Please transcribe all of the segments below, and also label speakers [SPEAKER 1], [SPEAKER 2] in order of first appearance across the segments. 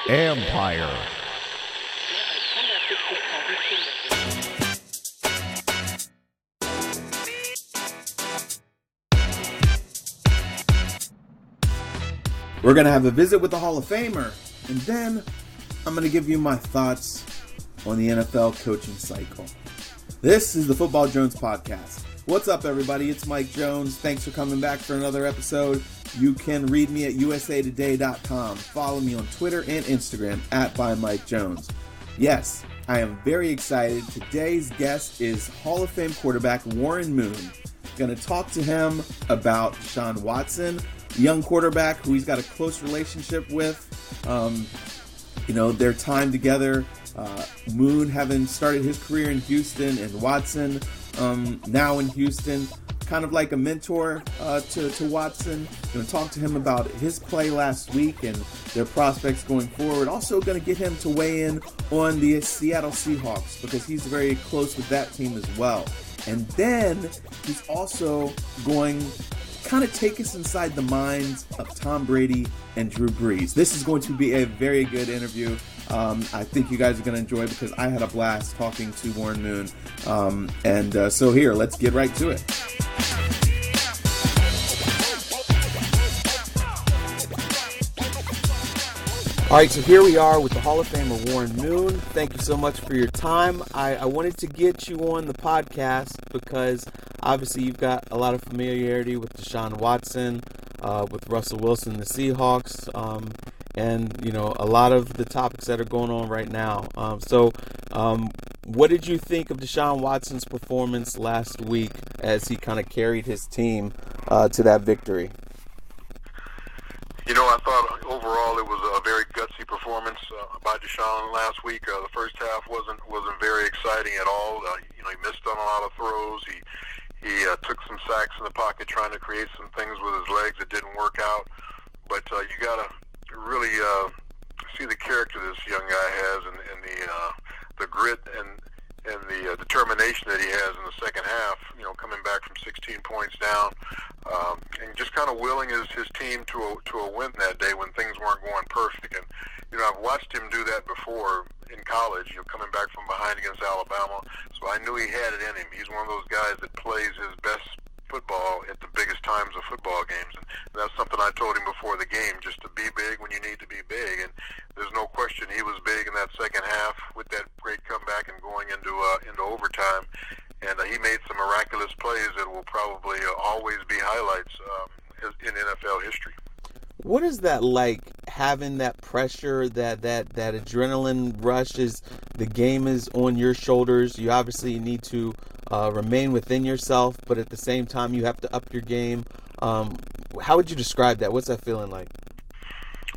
[SPEAKER 1] Empire.
[SPEAKER 2] We're going to have a visit with the Hall of Famer, and then I'm going to give you my thoughts on the NFL coaching cycle. This is the Football Jones Podcast. What's up, everybody? It's Mike Jones. Thanks for coming back for another episode. You can read me at usatoday.com. Follow me on Twitter and Instagram at @ByMikeJones. Yes, I am very excited. Today's guest is Hall of Fame quarterback Warren Moon. Going to talk to him about Deshaun Watson, young quarterback who he's got a close relationship with. Their time together. Moon having started his career in Houston, and Watson now in Houston, kind of like a mentor to Watson. Going to talk to him about his play last week and their prospects going forward. Also going to get him to weigh in on the Seattle Seahawks because he's very close with that team as well. And then he's also going to kind of take us inside the minds of Tom Brady and Drew Brees. This is going to be a very good interview. I think you guys are going to enjoy it because I had a blast talking to Warren Moon. So here, let's get right to it. All right, so here we are with the Hall of Famer Warren Moon. Thank you so much for your time. I wanted to get you on the podcast because obviously you've got a lot of familiarity with Deshaun Watson, with Russell Wilson, the Seahawks, and a lot of the topics that are going on right now. What did you think of Deshaun Watson's performance last week as he kind of carried his team to that victory?
[SPEAKER 3] I thought overall it was a very gutsy performance by Deshaun last week. The first half wasn't very exciting at all. He missed on a lot of throws. He took some sacks in the pocket trying to create some things with his legs that didn't work out. But you got to really see the character this young guy has and the grit and the determination that he has in the second half, coming back from 16 points down, and just kind of willing his team to a win that day when things weren't going perfect. And, I've watched him do that before in college, coming back from behind against Alabama, so I knew he had it in him. He's one of those guys that plays his best football at the biggest times of football games, and that's something I told him before the game, just to be big when you need to be big. And there's no question he was big in that second half with that great comeback and going into overtime. And he made some miraculous plays that will probably always be highlights in NFL history.
[SPEAKER 2] What is that like, having that pressure, that adrenaline rush? Is the game is on your shoulders? You obviously need to remain within yourself, but at the same time you have to up your game. How would you describe that? What's that feeling like?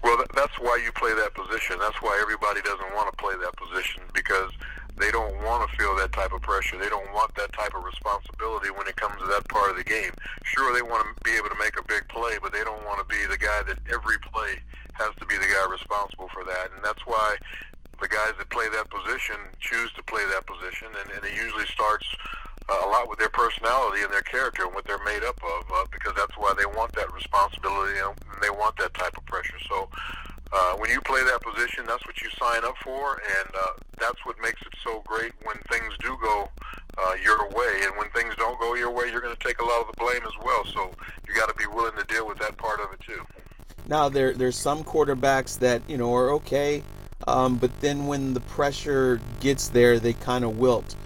[SPEAKER 3] Well, that's why you play that position. That's why everybody doesn't want to play that position, because they don't want to feel that type of pressure. They don't want that type of responsibility when it comes to that part of the game. Sure, they want to be able to make a big play, but they don't want to be the guy that every play has to be the guy responsible for that. And that's why the guys that play that position choose to play that position, and it usually starts a lot with their personality and their character and what they're made up of, because that's why they want that responsibility and they want that type of pressure. So when you play that position, that's what you sign up for, and that's what makes it so great when things do go your way. And when things don't go your way, you're going to take a lot of the blame as well. So you got to be willing to deal with that part of it too.
[SPEAKER 2] Now, there's some quarterbacks that are okay, but then when the pressure gets there, they kind of wilt.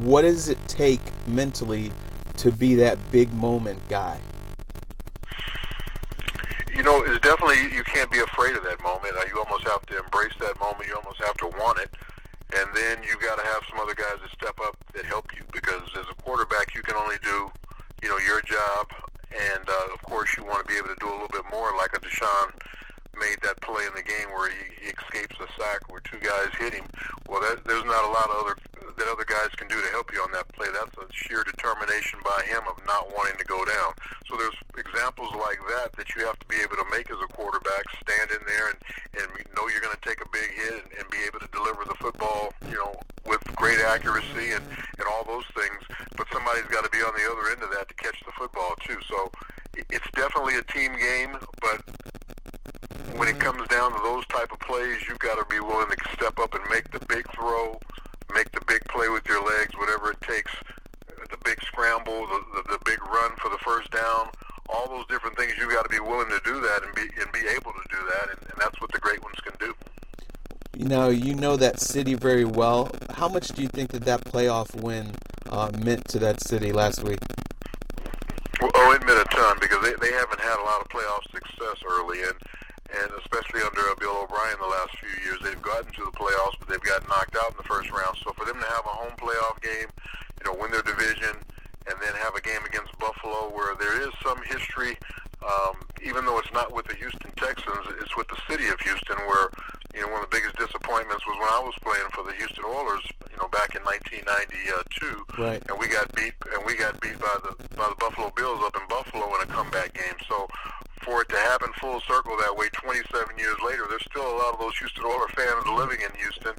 [SPEAKER 2] What does it take mentally to be that big moment guy?
[SPEAKER 3] It's definitely, you can't be afraid of that moment. You almost have to embrace that moment. You almost have to want it. And then you got to have some other guys that step up that help you, because as a quarterback, you can only do, your job. And, of course, you want to be able to do a little bit more, like a Deshaun made that play in the game where he escapes a sack where two guys hit him. Well, there's not a lot of other guys can do to help you on that play. That's a sheer determination by him of not wanting to go down. So there's examples like that you have to be able to make as a quarterback, stand in there and know you're going to take a big hit and be able to deliver the football, with great accuracy and all those things. But somebody's got to be on the other end of that to catch the football too. So it's definitely a team game, but when it comes down to those type of plays, you've got to be willing to step up and make the big throw, make the big play with your legs, whatever it takes, the big scramble, the big run for the first down, all those different things. You've got to be willing to do that and be able to do that, and that's what the great ones can do.
[SPEAKER 2] You know that city very well. How much do you think that playoff win meant to that city last week?
[SPEAKER 3] Oh, it meant a ton, because they haven't had a lot of playoff success early, and especially under Bill O'Brien the last few years. They've gotten to the playoffs, but they've got knocked out in the first round. So for them to have a home playoff game, win their division, and then have a game against Buffalo where there is some history, even though it's not with the Houston Texans, it's with the city of Houston, where one of the biggest disappointments was when I was playing for the Houston Oilers, back in 1992,
[SPEAKER 2] right.
[SPEAKER 3] And we got beat by the Buffalo Bills up in Buffalo in a comeback game. So for it to happen full circle that way 27 years later, there's still a lot of those Houston Oilers fans living in Houston.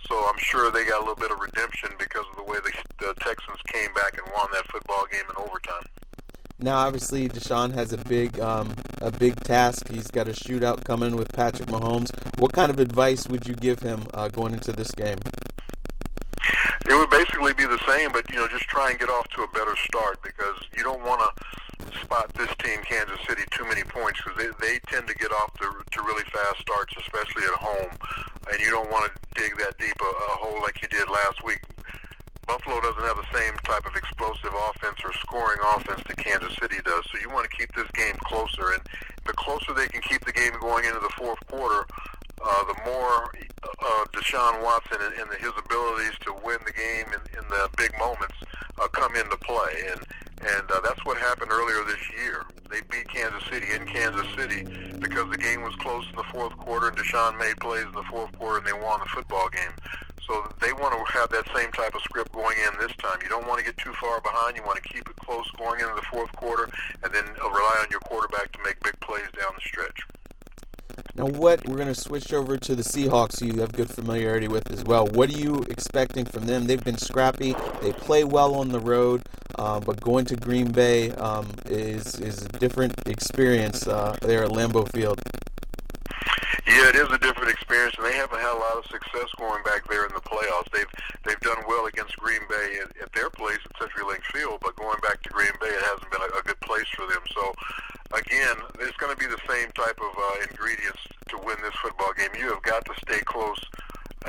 [SPEAKER 3] So I'm sure they got a little bit of redemption because of the way the Texans came back and won that football game in overtime.
[SPEAKER 2] Now, obviously, Deshaun has a big task. He's got a shootout coming with Patrick Mahomes. What kind of advice would you give him going into this game?
[SPEAKER 3] It would basically be the same, but just try and get off to a better start, because you don't want to spot this team, Kansas City, too many points, because they tend to get off to really fast starts, especially at home, and you don't want to dig that deep a hole like you did last week. Buffalo doesn't have the same type of explosive offense or scoring offense that Kansas City does, so you want to keep this game closer, and the closer they can keep the game going into the fourth quarter, the more Deshaun Watson and his abilities to win the game in the big moments come into play, and that's what happened earlier this year. They beat Kansas City in Kansas City because the game was close in the fourth quarter, and Deshaun made plays in the fourth quarter, and they won the football game. So they want to have that same type of script going in this time. You don't want to get too far behind. You want to keep it close going into the fourth quarter, and then rely on your quarterback to make big plays down the stretch.
[SPEAKER 2] Now, we're going to switch over to the Seahawks, who you have good familiarity with as well. What are you expecting from them? They've been scrappy. They play well on the road, but going to Green Bay is a different experience there at Lambeau Field.
[SPEAKER 3] Yeah, it is a different experience, and they haven't had a lot of success going back there in the playoffs. They've done well against Green Bay at their place at CenturyLink Field, but going back to Green Bay, it hasn't been a good place for them. So, again, it's going to be the same type of ingredients to win this football game. You have got to stay close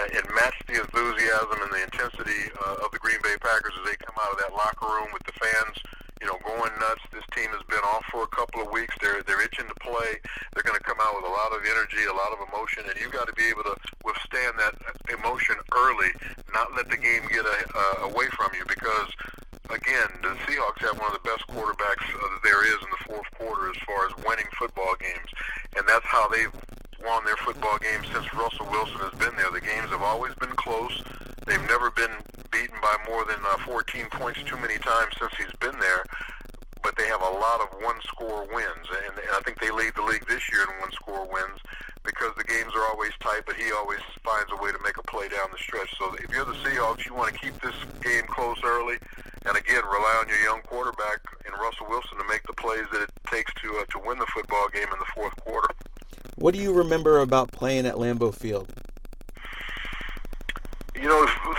[SPEAKER 3] and match the enthusiasm and the intensity of the Green Bay Packers as they come out of that locker room with the fans, going nuts. This team has been off for a couple of weeks. They're itching to play. They're going to come out with a lot of energy, a lot of emotion, and you've got to be able to withstand that emotion early, not let the game get away from you, because, again, the Seahawks have one of the best quarterbacks there is in the fourth quarter as far as winning football games, and that's how they've won their football games since Russell Wilson has been there. The games have always been close. They've never been beaten by more than 14 points too many times since he's been there, but they have a lot of one-score wins, and I think they lead the league this year in one-score wins because the games are always tight, but he always finds a way to make a play down the stretch. So if you're the Seahawks, you want to keep this game close early, and again, rely on your young quarterback in Russell Wilson to make the plays that it takes to win the football game in the fourth quarter.
[SPEAKER 2] What do you remember about playing at Lambeau Field?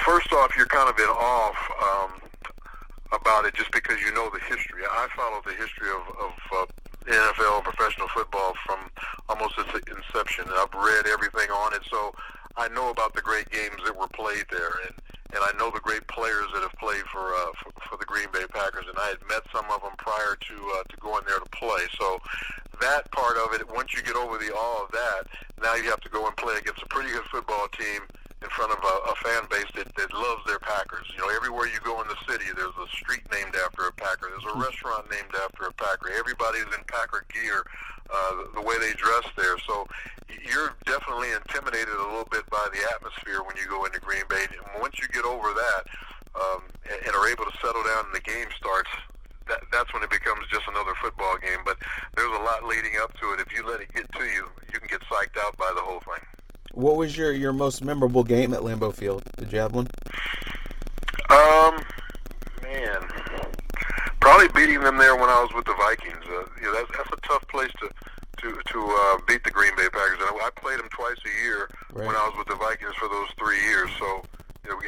[SPEAKER 3] First off, you're kind of in awe about it just because you know the history. I follow the history of NFL and professional football from almost its inception, and I've read everything on it, so I know about the great games that were played there, and I know the great players that have played for the Green Bay Packers, and I had met some of them prior to going there to play. So that part of it, once you get over the awe of that, now you have to go and play against a pretty good football team in front of a fan base that loves their Packers. Everywhere you go in the city, there's a street named after a Packer. There's a restaurant named after a Packer. Everybody's in Packer gear, the way they dress there. So you're definitely intimidated a little bit by the atmosphere when you go into Green Bay. And once you get over that and are able to settle down and the game starts, that's when it becomes just another football game. But there's a lot leading up to it. If you let it get to you, you can get psyched out by the whole thing.
[SPEAKER 2] What was your most memorable game at Lambeau Field? Did you have one?
[SPEAKER 3] Probably probably beating them there when I was with the Vikings. That's a tough place to beat the Green Bay Packers. And I played them twice a year when I was with the Vikings for those 3 years. So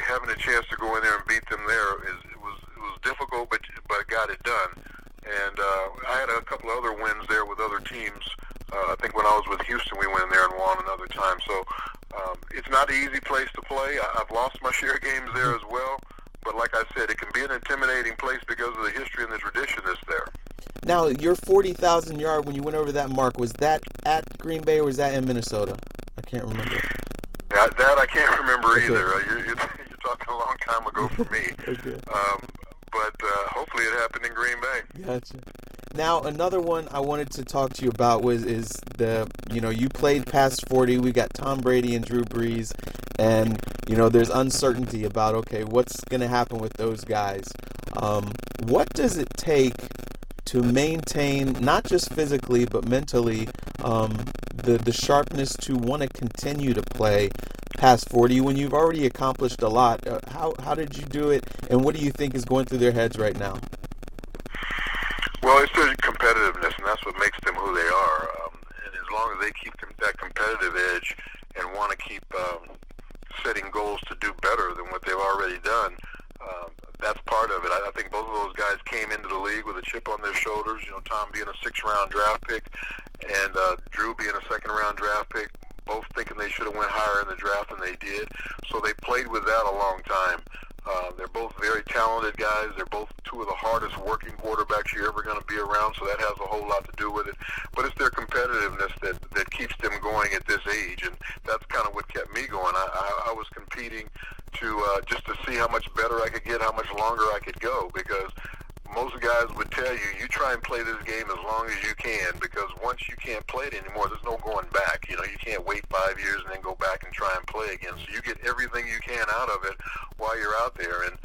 [SPEAKER 3] having a chance to go in there and beat them there it was difficult, but got it done. And I had a couple of other wins there with other teams. I think when I was with Houston, we went in there and won another time. So it's not an easy place to play. I've lost my share of games there as well. But like I said, it can be an intimidating place because of the history and the tradition that's there.
[SPEAKER 2] Now, your 40,000 yard, when you went over that mark, was that at Green Bay or was that in Minnesota? I can't remember.
[SPEAKER 3] That I can't remember either. You're talking a long time ago for me.
[SPEAKER 2] Okay.
[SPEAKER 3] But hopefully it happened in Green Bay.
[SPEAKER 2] Gotcha. Now, another one I wanted to talk to you about is you played past 40. We got Tom Brady and Drew Brees, and, there's uncertainty about, okay, what's going to happen with those guys. What does it take to maintain, not just physically, but mentally, the sharpness to want to continue to play past 40 when you've already accomplished a lot? How did you do it, and what do you think is going through their heads right now?
[SPEAKER 3] Well, it's their competitiveness, and that's what makes them who they are. And as long as they keep that competitive edge and want to keep setting goals to do better than what they've already done, that's part of it. I think both of those guys came into the league with a chip on their shoulders. Tom being a 6th-round draft pick and Drew being a 2nd-round draft pick, both thinking they should have went higher in the draft than they did. So they played with that a long time. They're both very talented guys. They're both two of the hardest working quarterbacks you're ever going to be around, so that has a whole lot to do with it. But it's their competitiveness that keeps them going at this age, and that's kind of what kept me going. I was competing to just to see how much better I could get, how much longer I could go, because most guys would tell you, you try and play this game as long as you can, because once you can't play it anymore, there's no going back. You can't wait 5 years and then go back and try and play again. So you get everything you can out of it while you're out there. And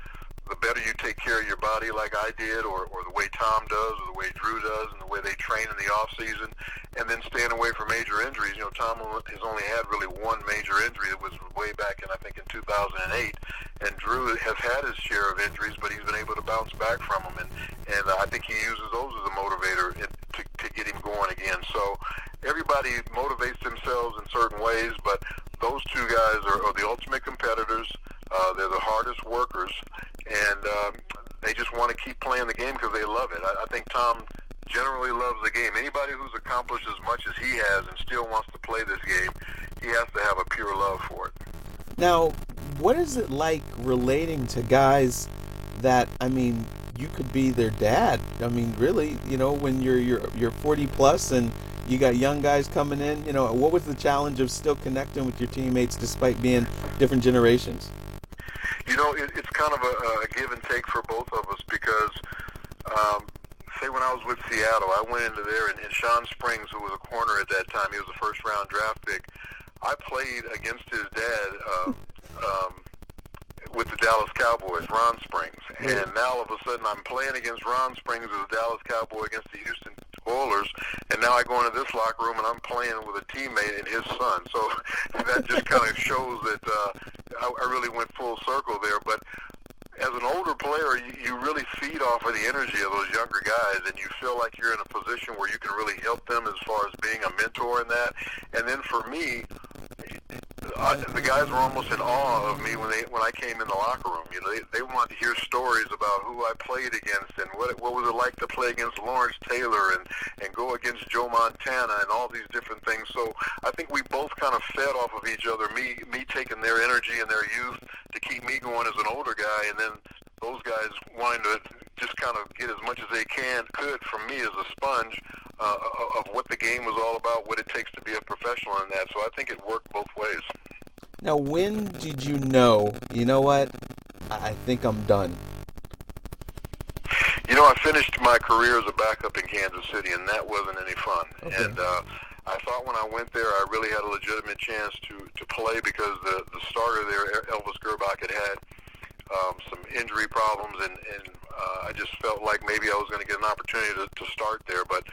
[SPEAKER 3] the better you take care of your body like I did, or the way Tom does, or the way Drew does, and the way they train in the off season, and then staying away from major injuries. Tom has only had really one major injury. It was way back in 2008. And Drew has had his share of injuries, but he's been able to bounce back from them. And I think he uses those as a motivator to get him going again. So everybody motivates themselves in certain ways, but those two guys are the ultimate competitors. They're the hardest workers, and they just want to keep playing the game because they love it. I think Tom generally loves the game. Anybody who's accomplished as much as he has and still wants to play this game, he has to have a pure love for it.
[SPEAKER 2] Now, what is it like relating to guys that, you could be their dad? Really, when you're 40 plus and you got young guys coming in, what was the challenge of still connecting with your teammates despite being different generations?
[SPEAKER 3] It's kind of a give and take for both of us because, say when I was with Seattle, I went into there, and Sean Springs, who was a corner at that time, he was a 1st-round draft pick. I played against his dad with the Dallas Cowboys, Ron Springs. And now all of a sudden I'm playing against Ron Springs as a Dallas Cowboy against the Houston Oilers, and now I go into this locker room and I'm playing with a teammate and his son. So that just kind of shows that I really went full circle there. But as an older player, you really feed off of the energy of those younger guys, and you feel like you're in a position where you can really help them as far as being a mentor in that. And then for me, the guys were almost in awe of me when I came in the locker room. They wanted to hear stories about who I played against and what was it like to play against Lawrence Taylor and go against Joe Montana and all these different things. So I think we both kind of fed off of each other. Me taking their energy and their youth to keep me going as an older guy, and then those guys wanting to just kind of get as much as they could from me as a sponge of what the game was all about, what it takes to be a professional in that. So I think it worked both ways.
[SPEAKER 2] Now, when did you know what, I think I'm done?
[SPEAKER 3] I finished my career as a backup in Kansas City, and that wasn't any fun. Okay. And I thought when I went there, I really had a legitimate chance to play because the starter there, Elvis Gerbach, had some injury problems, and I just felt like maybe I was going to get an opportunity to start there. But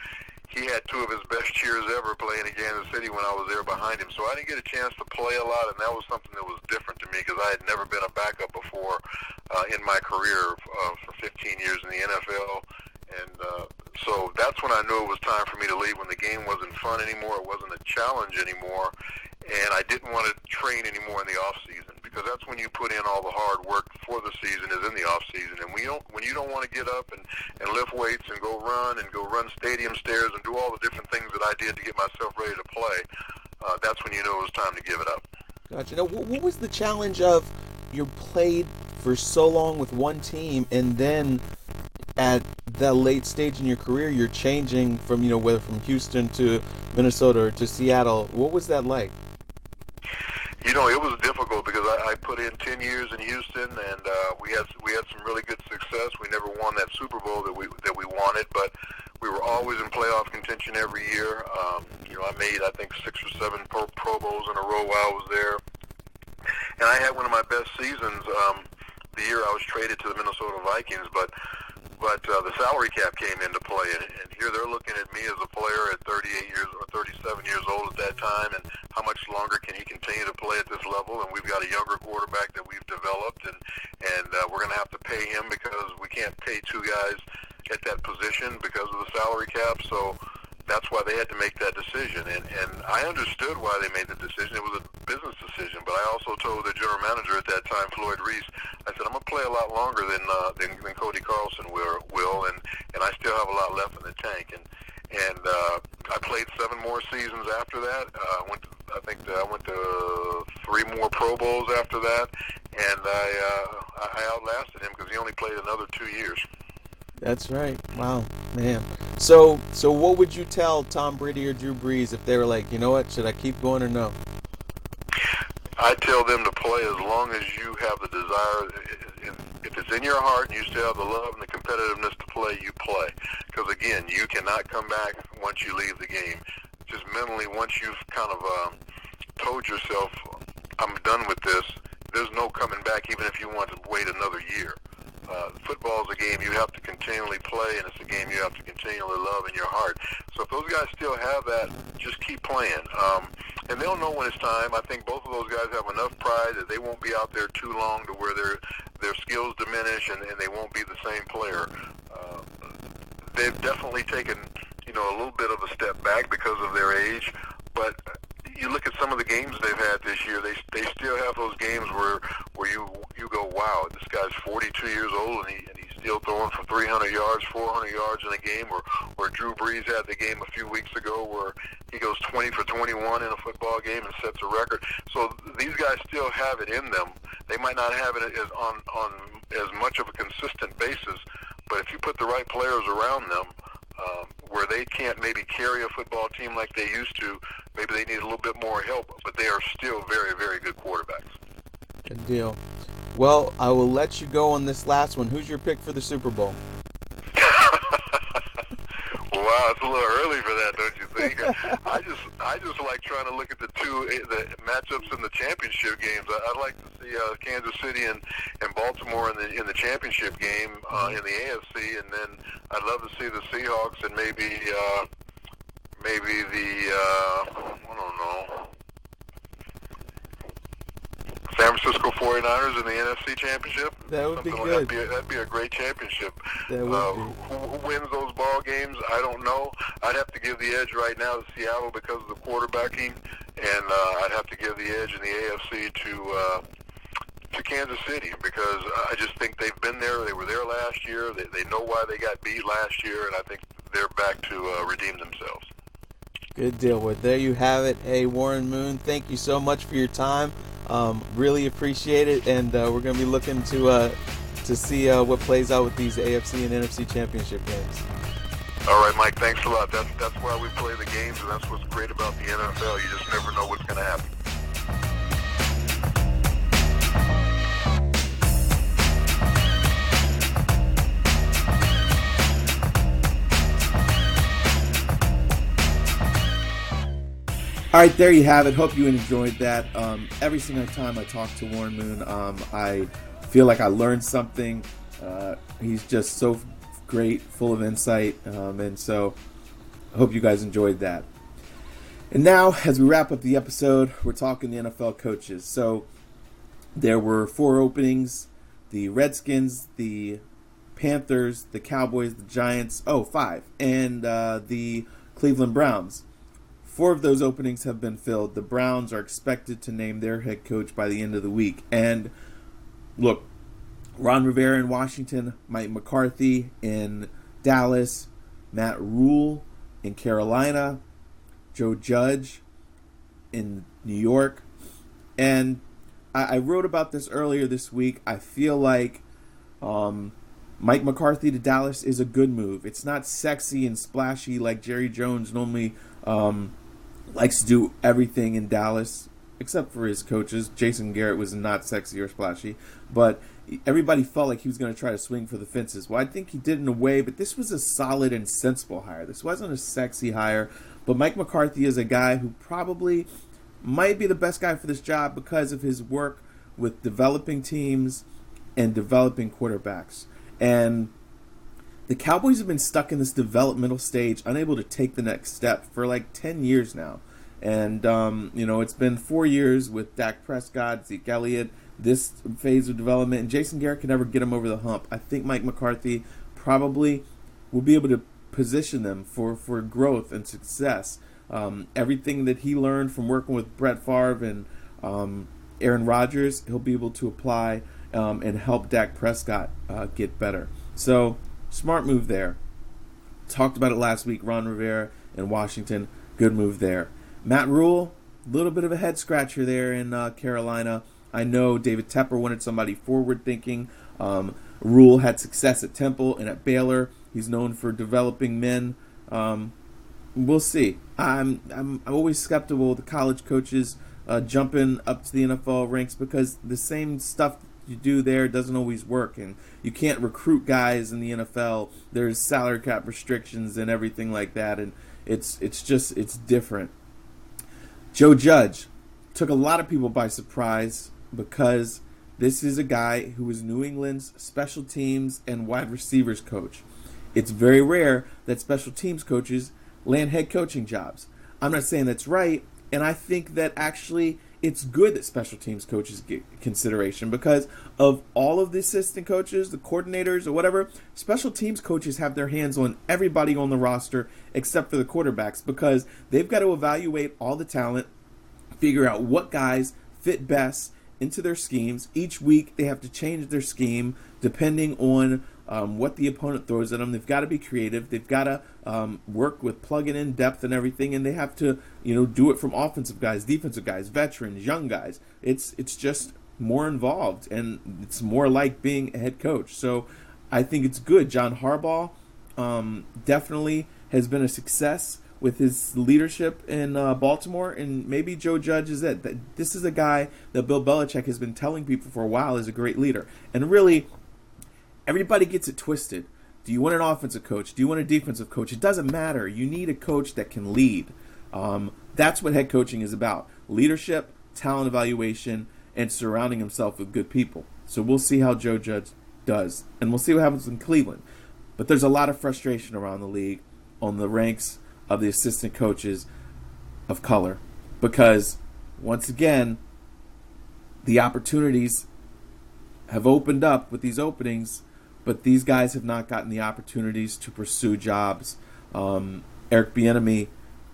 [SPEAKER 3] he had two of his best years ever playing in Kansas City when I was there behind him. So I didn't get a chance to play a lot, and that was something that was different to me because I had never been a backup before in my career for 15 years in the NFL. And so that's when I knew it was time for me to leave, when the game wasn't fun anymore, it wasn't a challenge anymore, and I didn't want to train anymore in the off season, because that's when you put in all the hard work for the season is in the off season. And when you don't want to get up and lift weights and go run stadium stairs and do all the different things that I did to get myself ready to play, that's when you know it was time to give it up.
[SPEAKER 2] Gotcha. Now, what was the challenge of you played for so long with one team, and then at that late stage in your career, you're changing from, whether from Houston to Minnesota or to Seattle? What was that like?
[SPEAKER 3] It was difficult because I put in 10 years in Houston, and we had some really good success. We never won that Super Bowl that we wanted, but we were always in playoff contention every year. I made, I think, 6 or 7 Pro Bowls in a row while I was there, and I had one of my best seasons the year I was traded to the Minnesota Vikings. But the salary cap came into play, and here they're looking at me as a player at 38 years or 37 years old at that time, and how much longer can he continue to play at this level? And we've got a younger quarterback that we've developed, and we're going to have to pay him because we can't pay 2 guys at that position because of the salary cap. So that's why they had to make that decision, and I understood why they made the decision. It was a business decision, but I also told the general manager at that time, Floyd Reese, I said, I'm going to play a lot longer than Cody Carlson will, and I still have a lot left in the tank. And I played 7 more seasons after that. I went to 3 more Pro Bowls after that, and I outlasted him because he only played another 2 years.
[SPEAKER 2] That's right. Wow, man. So what would you tell Tom Brady or Drew Brees if they were like, you know what, should I keep going or no?
[SPEAKER 3] I'd tell them to play as long as you have the desire. If it's in your heart and you still have the love and the competitiveness to play, you play. Because, again, you cannot come back once you leave the game. Just mentally, once you've kind of told yourself, I'm done with this, there's no coming back even if you want to wait another year. Football is a game you have to continually play, and it's a game you have to continually love in your heart. So if those guys still have that, just keep playing. And they'll know when it's time. I think both of those guys have enough pride that they won't be out there too long to where their skills diminish and they won't be the same player. They've definitely taken, a little bit of a step back because of their age, but you look at some of the games they've had this year, they still have those games where you go, wow, this guy's 42 years old and he's still throwing for 300 yards, 400 yards in a game, or Drew Brees had the game a few weeks ago where he goes 20 for 21 in a football game and sets a record. So these guys still have it in them. They might not have it on as much of a consistent basis, but if you put the right players around them, where they can't maybe carry a football team like they used to, maybe they need a little bit more help, but they are still very, very good quarterbacks.
[SPEAKER 2] Good deal. Well, I will let you go on this last one. Who's your pick for the Super Bowl?
[SPEAKER 3] Wow, it's a little early for that, don't you think? I just like trying to look at the matchups in the championship games. I'd like to see Kansas City and Baltimore in the championship game in the AFC, and then I'd love to see the Seahawks and maybe the I don't know, San Francisco 49ers in the NFC Championship.
[SPEAKER 2] That would be good.
[SPEAKER 3] That'd be a great championship.
[SPEAKER 2] That would be.
[SPEAKER 3] Who wins those ball games? I don't know. I'd have to give the edge right now to Seattle because of the quarterbacking, and I'd have to give the edge in the AFC to Kansas City because I just think they've been there. They were there last year. They know why they got beat last year, and I think they're back to redeem themselves.
[SPEAKER 2] Good deal. Well, there you have it. Hey, Warren Moon, thank you so much for your time. Really appreciate it, and we're going to be looking to see what plays out with these AFC and NFC championship games.
[SPEAKER 3] All right, Mike, thanks a lot. That's why we play the games, and that's what's great about the NFL. You just never know what's going to happen.
[SPEAKER 2] All right, there you have it. Hope you enjoyed that. Every single time I talk to Warren Moon, I feel like I learned something. He's just so great, full of insight, and so I hope you guys enjoyed that. And now, as we wrap up the episode, we're talking the NFL coaches. So there were 4 openings: the Redskins, the Panthers, the Cowboys, the Giants. Oh, 5. And the Cleveland Browns. 4 of those openings have been filled. The Browns are expected to name their head coach by the end of the week. And look, Ron Rivera in Washington, Mike McCarthy in Dallas, Matt Rule in Carolina, Joe Judge in New York. And I wrote about this earlier this week. I feel like Mike McCarthy to Dallas is a good move. It's not sexy and splashy like Jerry Jones normally likes to do everything in Dallas, except for his coaches. Jason Garrett was not sexy or splashy, but everybody felt like he was going to try to swing for the fences. Well, I think he did in a way, but this was a solid and sensible hire. This wasn't a sexy hire, but Mike McCarthy is a guy who probably might be the best guy for this job because of his work with developing teams and developing quarterbacks. And the Cowboys have been stuck in this developmental stage, unable to take the next step for like 10 years now. And, it's been 4 years with Dak Prescott, Zeke Elliott, this phase of development, and Jason Garrett can never get him over the hump. I think Mike McCarthy probably will be able to position them for growth and success. Everything that he learned from working with Brett Favre and Aaron Rodgers, he'll be able to apply and help Dak Prescott get better. So, smart move there. Talked about it last week. Ron Rivera in Washington, good move there. Matt Rule, a little bit of a head scratcher there in Carolina. I know David Tepper wanted somebody forward-thinking. Rule had success at Temple and at Baylor. He's known for developing men. We'll see. I'm always skeptical of the college coaches jumping up to the NFL ranks because the same stuff you do there doesn't always work, and you can't recruit guys in the NFL. There's salary cap restrictions and everything like that, and it's different. Joe Judge took a lot of people by surprise because this is a guy who was New England's special teams and wide receivers coach. It's very rare that special teams coaches land head coaching jobs. I'm not saying that's right, and I think that actually it's good that special teams coaches get consideration because of all of the assistant coaches, the coordinators, or whatever. Special teams coaches have their hands on everybody on the roster except for the quarterbacks because they've got to evaluate all the talent, figure out what guys fit best into their schemes. Each week they have to change their scheme depending on what the opponent throws at them. They've got to be creative. They've got to work with plugging in depth and everything, and they have to do it from offensive guys, defensive guys, veterans, young guys. It's just more involved, and it's more like being a head coach. So I think it's good. John Harbaugh definitely has been a success with his leadership in Baltimore, and maybe Joe Judge is it. This is a guy that Bill Belichick has been telling people for a while is a great leader. And really, everybody gets it twisted. Do you want an offensive coach? Do you want a defensive coach? It doesn't matter. You need a coach that can lead. That's what head coaching is about. Leadership, talent evaluation, and surrounding himself with good people. So we'll see how Joe Judge does. And we'll see what happens in Cleveland. But there's a lot of frustration around the league on the ranks of the assistant coaches of color. Because, once again, the opportunities have opened up with these openings, but these guys have not gotten the opportunities to pursue jobs. Eric Bieniemy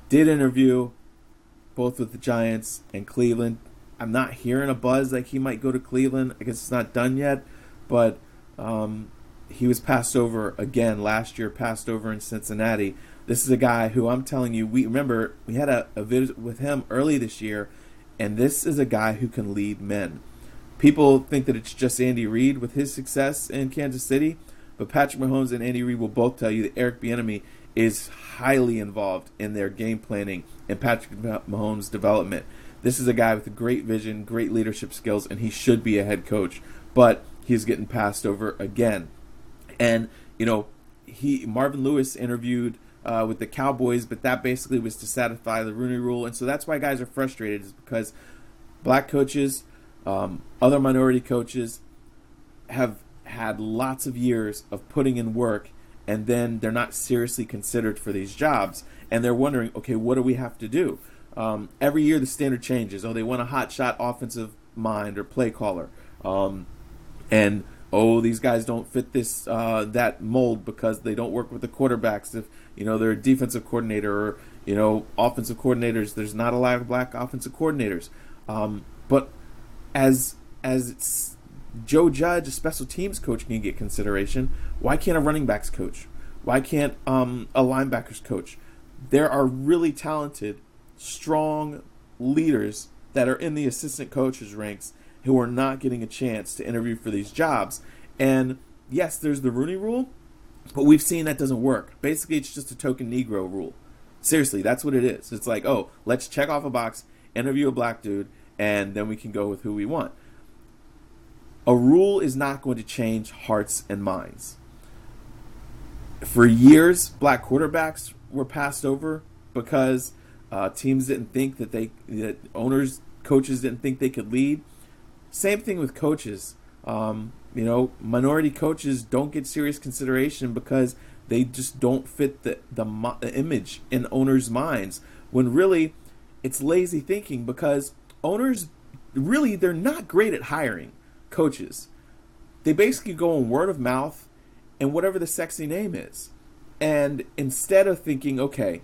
[SPEAKER 2] did interview both with the Giants and Cleveland. I'm not hearing a buzz like he might go to Cleveland. I guess it's not done yet, but he was passed over again last year, passed over in Cincinnati. This is a guy who I'm telling you, we had a visit with him early this year, and this is a guy who can lead men. People think that it's just Andy Reid with his success in Kansas City, but Patrick Mahomes and Andy Reid will both tell you that Eric Bieniemy is highly involved in their game planning and Patrick Mahomes' development. This is a guy with a great vision, great leadership skills, and he should be a head coach, but he's getting passed over again. And, Marvin Lewis interviewed with the Cowboys, but that basically was to satisfy the Rooney Rule, and so that's why guys are frustrated, is because black coaches, other minority coaches have had lots of years of putting in work, and then they're not seriously considered for these jobs, and they're wondering, okay, what do we have to do? Every year the standard changes. They want a hotshot offensive mind or play caller, and oh, these guys don't fit this that mold because they don't work with the quarterbacks. If they're a defensive coordinator or offensive coordinators, there's not a lot of black offensive coordinators. But as it's Joe Judge, a special teams coach, can get consideration, why can't a running backs coach? Why can't a linebackers coach? There are really talented, strong leaders that are in the assistant coaches ranks who are not getting a chance to interview for these jobs. And yes, there's the Rooney Rule, but we've seen that doesn't work. Basically, it's just a token Negro rule. Seriously, that's what it is. It's like, oh, let's check off a box, interview a black dude, and then we can go with who we want. A rule is not going to change hearts and minds. For years, black quarterbacks were passed over because teams didn't think that owners, coaches didn't think they could lead. Same thing with coaches. Minority coaches don't get serious consideration because they just don't fit the image in owners' minds. When really, it's lazy thinking because owners, really, they're not great at hiring coaches. They basically go on word of mouth and whatever the sexy name is. And instead of thinking, okay,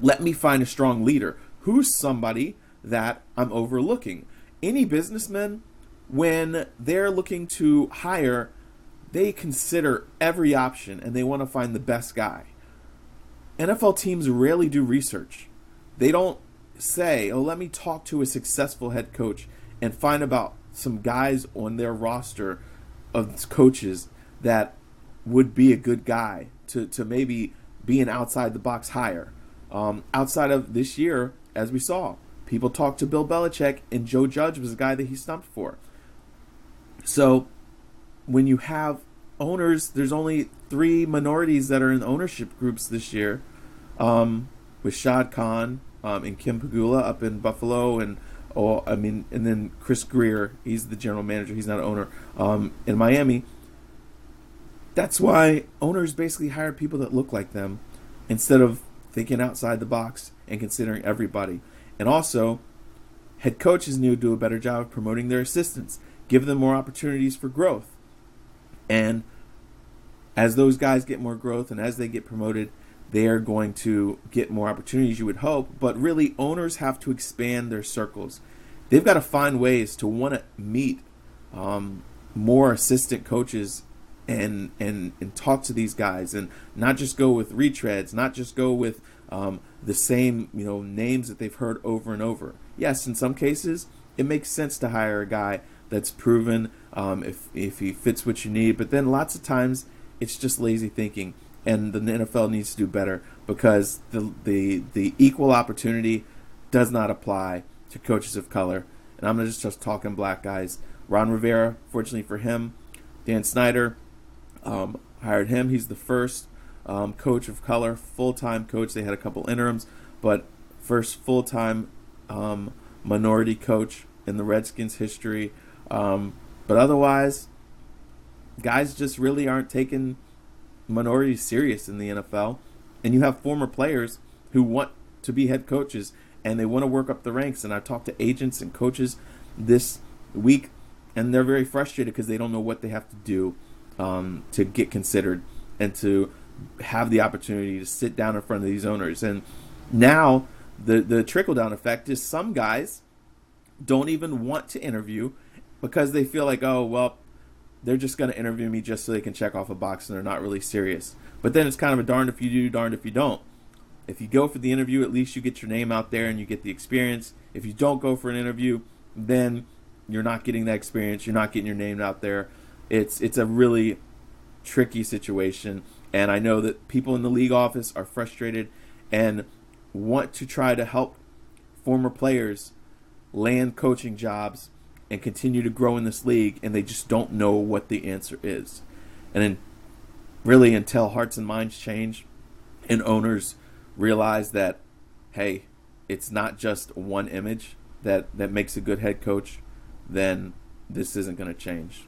[SPEAKER 2] let me find a strong leader, who's somebody that I'm overlooking? Any businessman, when they're looking to hire, they consider every option and they want to find the best guy. NFL teams rarely do research. They don't say, oh, let me talk to a successful head coach and find about some guys on their roster of coaches that would be a good guy to maybe be an outside the box hire. Outside of this year, as we saw, people talked to Bill Belichick and Joe Judge was the guy that he stumped for. So when you have owners, there's only 3 minorities that are in ownership groups this year, with Shad Khan and Kim Pagula up in Buffalo, and then Chris Greer, he's the general manager, he's not an owner, in Miami. That's why owners basically hire people that look like them instead of thinking outside the box and considering everybody. And also, head coaches need to do a better job of promoting their assistants, give them more opportunities for growth. And as those guys get more growth and as they get promoted, they are going to get more opportunities, you would hope. But really, owners have to expand their circles. They've got to find ways to want to meet more assistant coaches and talk to these guys, and not just go with retreads, not just go with the same names that they've heard over and over. Yes, in some cases, it makes sense to hire a guy that's proven if he fits what you need. But then lots of times it's just lazy thinking, and the NFL needs to do better because the equal opportunity does not apply to coaches of color. And I'm just talking black guys. Ron Rivera, fortunately for him, Dan Snyder hired him. He's the first coach of color, full-time coach. They had a couple interims, but first full-time minority coach in the Redskins history. But otherwise, guys just really aren't taking minorities serious in the NFL. And you have former players who want to be head coaches and they want to work up the ranks. And I talked to agents and coaches this week, and they're very frustrated because they don't know what they have to do to get considered and to have the opportunity to sit down in front of these owners. And now the trickle-down effect is some guys don't even want to interview because they feel like, oh, well, they're just going to interview me just so they can check off a box and they're not really serious. But then it's kind of a darned if you do, darned if you don't. If you go for the interview, at least you get your name out there and you get the experience. If you don't go for an interview, then you're not getting that experience. You're not getting your name out there. It's a really tricky situation. And I know that people in the league office are frustrated and want to try to help former players land coaching jobs and continue to grow in this league, and they just don't know what the answer is. And then really until hearts and minds change and owners realize that, hey, it's not just one image that makes a good head coach, then this isn't going to change.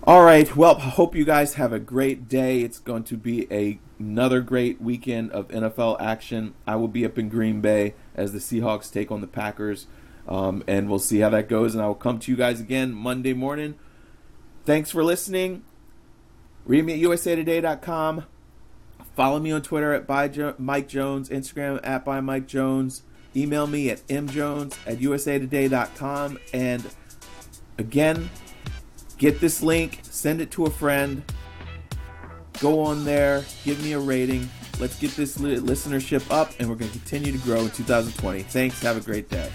[SPEAKER 2] All right, well, I hope you guys have a great day. It's going to be another great weekend of NFL action. I will be up in Green Bay as the Seahawks take on the Packers, and we'll see how that goes. And I will come to you guys again Monday morning Thanks for listening. Read me at usatoday.com. Follow me on Twitter at Mike Jones, Instagram at @ByMikeJones. Email me at mjones@usatoday.com. And again, get this link, send it to a friend. Go on there, give me a rating. Let's get this listenership up, and we're going to continue to grow in 2020. Thanks. Have a great day.